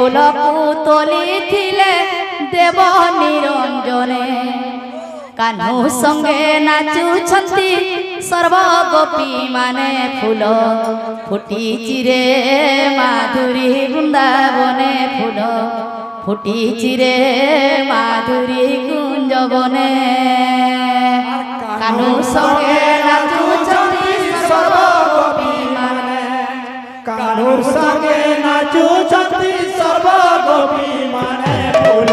फूलकू तोली देव निरंजने कान्हू संगे नाचुछंती सर्व गोपी माने फूल फुटी रे माधुरी वृंदावने फूल फुटी रे माधुरी कुंजवने कान्हू संगे नाचुछंती सर्व गोपी माने कान्हू संगे नाचुछंती सर्व गोपी माने फूल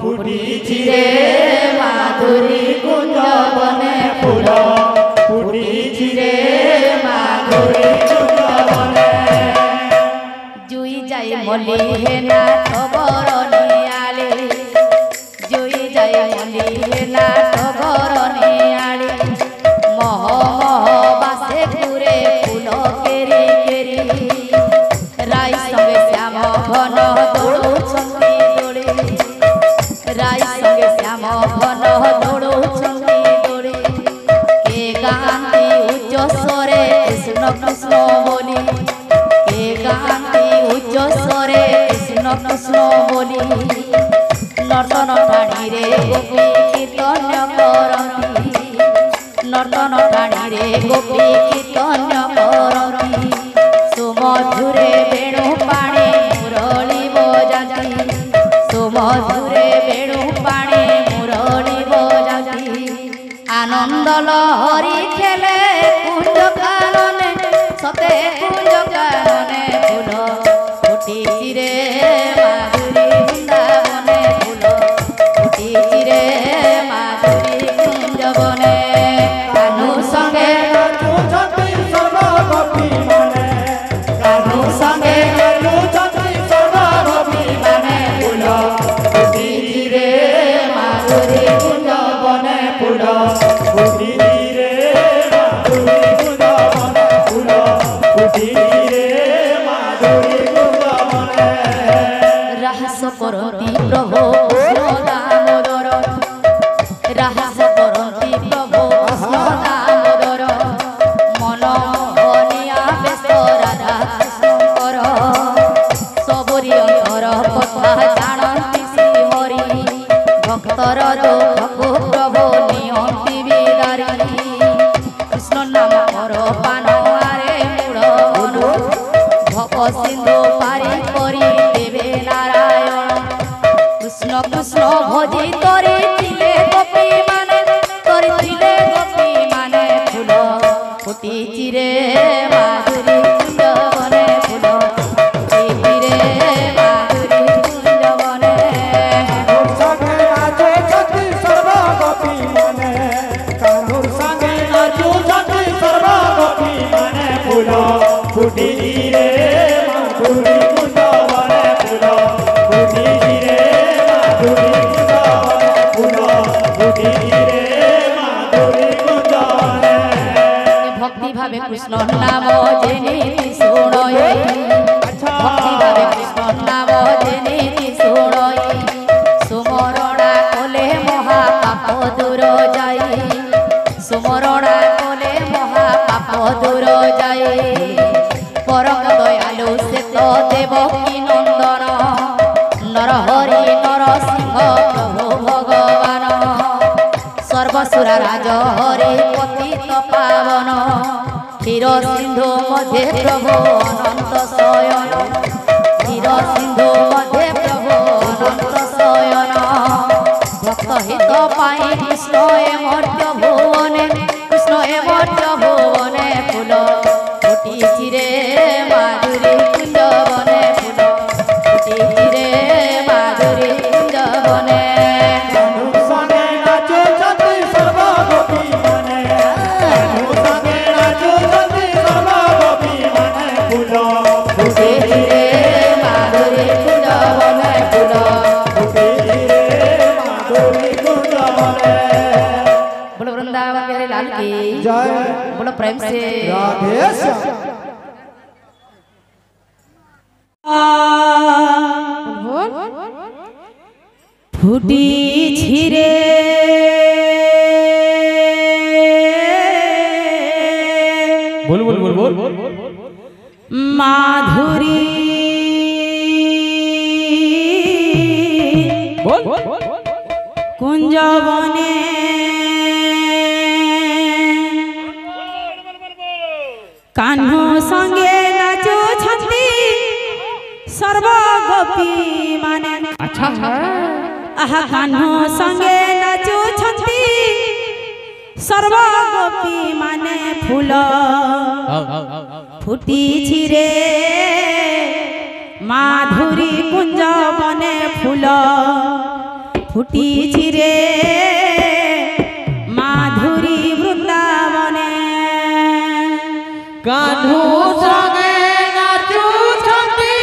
फुटी रे माधुरी कुंजवने फूल फुटी रे माधुरी कुंजवने जुई जाई मली हे ना खबर नियाली जुई जाई मली हे ना खबर नियाली मह मह बासे पुरे फूल केरी केरी राई संगे श्याम घन दौड़ू छंती दौड़ी राई संगे श्याम घन दौड़ू छंती दौड़ी के गांती उच्च स्वरे कृष्ण कृष्ण बोली के गांती उच्च स्वरे कृष्ण कृष्ण बोली नर्तन ठाणी रे गोपी कीर्तन करती नर्तन ठाणी रे गोपी कीर्तन करती सुमधुरे वेणु पाणी मुरली बजाती सुमधुरे वेणु पाणी मुरली बजाती आनंद लहरी खेले कुंज कानने सते कुंज कानने फूल फुटी रे माधुरी वृंदावने फूल फुटी रे माधुरी कुंजवने कान्हू संगे नाचुछंती सर्व गोपी माने कान्हू संगे नाचुछंती सर्व गोपी माने फूल फुटी रे माधुरी कुंजवने फूल फुटी रे माधुरी कुंजवने फूल फुटी रे माधुरी कुंजवने रहस करती प्रभु कृष्ण दामोदर रहस करती प्रभु कृष्ण दामोदर मन मोहनिया व्यस्त राधा कृष्णकर सबरी अंतर कथा जानती श्री हरि भक्तर दुखକୁ प्रभु नियंती बिदारी कृष्ण नाम कर पान आरे मूढ़ भव सिंधु पारी करी देवे नारायण कृष्ण कृष्ण भजी तरी थिले गोपी माने फूल फुटी रे माधुरी कुंजवने फूल फुटी रे माधुरी कुंजवने संगे नाचुछंती सर्व गोपी माने कान्हू संगे नाचुछंती सर्व गोपी माने फूल फुटी रे माधुरी कुंजवने फूल फुटी रे माधुरी कुंजवने फूल फुटी रे माधुरी कुंजवने भक्ति भावे कृष्ण नाम जेनी शुणई भक्ति भावे कृष्ण नाम जेनी शुणई सुमरणा कोले महापाप दूर जाई सुमरणा कोले महापाप दूर जाई परम दयालु से तो देवकी नंदन नरहरि नरसिंह प्रभु भगवान सर्वसुरा राज हरि पतित पावन क्षीर सिंधु मध्य प्रभु अनंत शयन क्षीर सिंधु मध्य प्रभु अनंत शयन भक्त हित पाई कृष्ण ए मर्त्य भुवने कृष्ण ए मर्त्य भुवने फूल फुटी रे माधुरी कुंजवने फूल फुटी रे माधुरी कुंजवने कान्हू संगे नाचुछंती सर्व गोपी माने कान्हू संगे नाचुछंती सर्व गोपी माने फूल फुटी रे माधुरी कुंजवने फूल फुटी रे माधुरी कुंजवने बोलो वृंदावन बिहारी लाल की जय बोलो प्रेम से राधे श्याम फुटी रे बोल बोल बोल बोल माधुरी কুঞ্জ বনে কাহ্নু সঙ্গে নাচুছন্তি সর্বগোপী মানে अच्छा আহা কাহ্নু সঙ্গে নাচুছন্তি সর্বগোপী মানে ফুল ফুটিছি রে মাধুরী কুঞ্জ বনে ফুল ফুটিছি রে মাধুরী বৃন্দাবনে कान्हू संगे नाचुछंती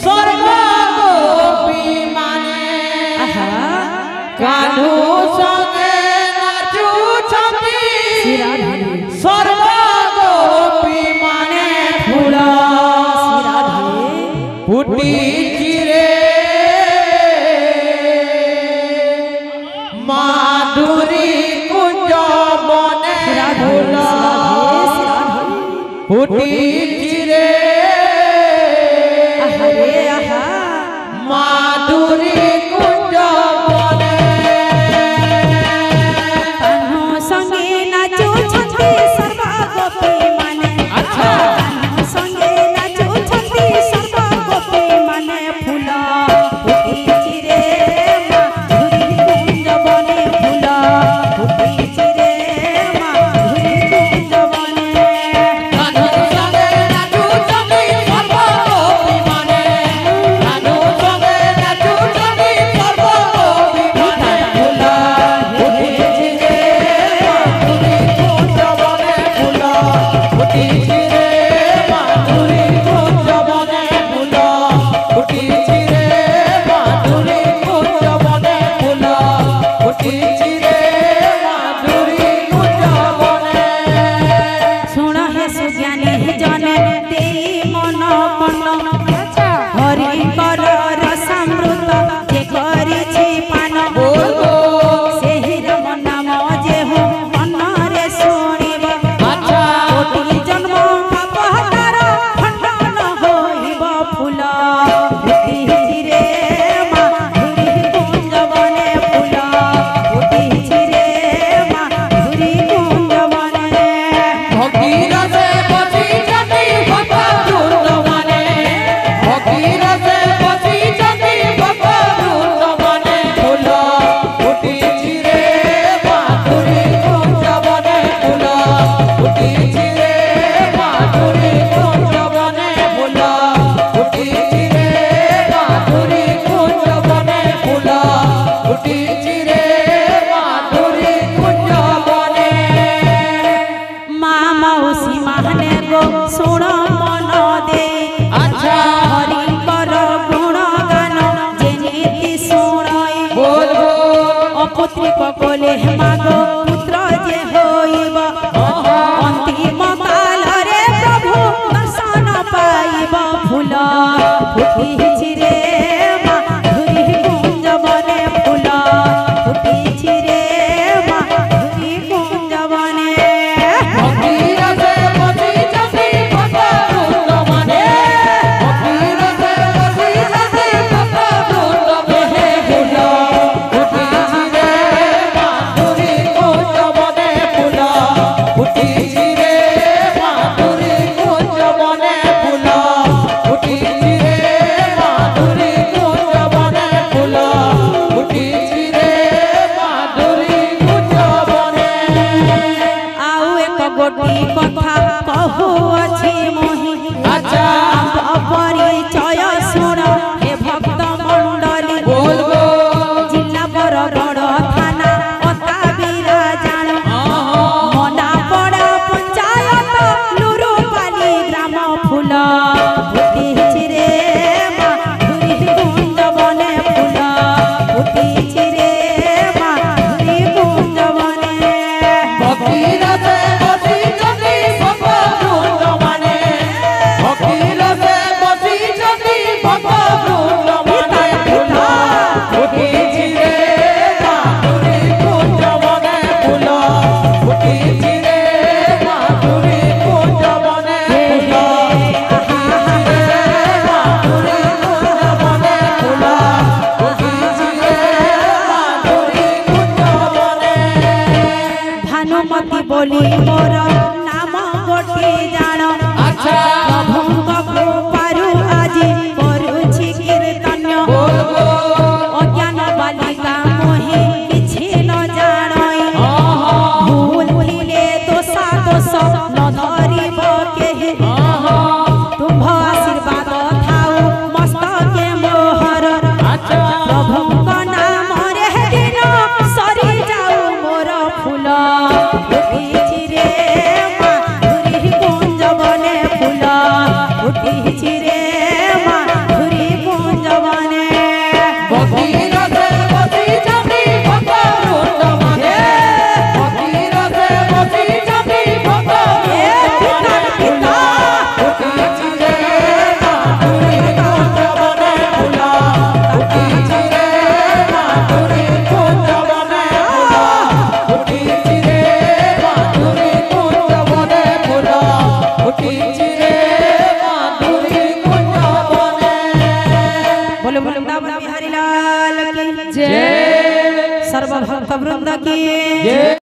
सर्वगोपी माने आहा कान्हू संगे नाचुछंती श्रीराधे सर्वगोपी माने फूल श्रीराधे फूटी चिरे माधुरी कुंज बने फूल फूटी चिरे आहा रे आहा माधुरी कुंज बने कान्हू संगे नाचुछंती सर्वगोपी माने अच्छा कान्हू संगे नाचुछंती सर्वगोपी माने फूल फुटिछि रे माधुरी कुंज बने फूल फुटिछि रे माधुरी कुंज बने कान्हू संगे नाचुछंती सर्वगोपी माने कान्हू संगे नाचुछंती सर्वगोपी माने फूल फूटी चिरे माधुरी कुंज बने फूल फूटी चिरे माधुरी कुंज बने फूल फूटी चिरे माधुरी कुंज बने फूल फूटी चिरे माधुरी कुंज बने सुन हे सुज्ञानी जने तेई मन कर्ण हरिकर रसामृत जे करिछि पान सेहि राम नाम जे हो मନରେ ଶୁଣିବ अच्छा कोटि जन्म पाप हतार खंडन होइब फूल फुटिछि रे माधुरी कुंज बने फूल फुटिछि रे माधुरी कुंज बने फकीर से बची जटी भक्ता दूत माने फकीर से बची जटी भक्ता दूत माने फूल फूटी चिरे माधुरी कुंज बने फूल फूटी चिरे माधुरी कुंज बने फूल फूटी चिरे माधुरी कुंज बने फूल फूटी चिरे माधुरी कुंज बने মা মাউসী মানে গো শুণ মন দে अच्छा হরিঙ্কর গুণ গান যে নীতি শুণই बोल बोल অপুত্রিক কোলে মাগ পুত্র যে হইব অন্তিম কালরে প্রভু দর্শন পাইব ফুল ফুটিছি রে মাধুরী কুঞ্জ বনে ফুল ফুটিছি রে মাধুরী কুঞ্জ বনে फकीर से बची जटी भक्ता दूत माने फकीर से बची जटी भक्ता दूत माने फूल फूटी चिरे माधुरी कुंज बोली मोर नाम गोटे जान अच्छा प्रभुଙ୍କ कृपारु आजी करूछि कीर्तन बोल बोल अज्ञान बालिका मोहि किछि न जानई भूल थिले दोषा दोष न धरिब केहि तुम आशीर्वाद थाउ मस्तके मोहर अच्छा प्रभुଙ୍କ नाम रे दिन सरी जाऊ मोर फूल उठिछि रे माधुरी कुंज बने फूल उठिछि रे माधुरी कुंज बने भगीरथे बसी जति भक्त वृंदवने भगीरथे बसी जति भक्त वृंदवने उठिछि रे माधुरी कुंज बने फूल उठिछि रे माधुरी कुंज बने फूल उठिछि रे माधुरी कुंज बने फूल उठिछि रे माधुरी कुंज बने बोलो वृंदावन बिहारी लाल की जय सर्वभक्त वृंद की जय।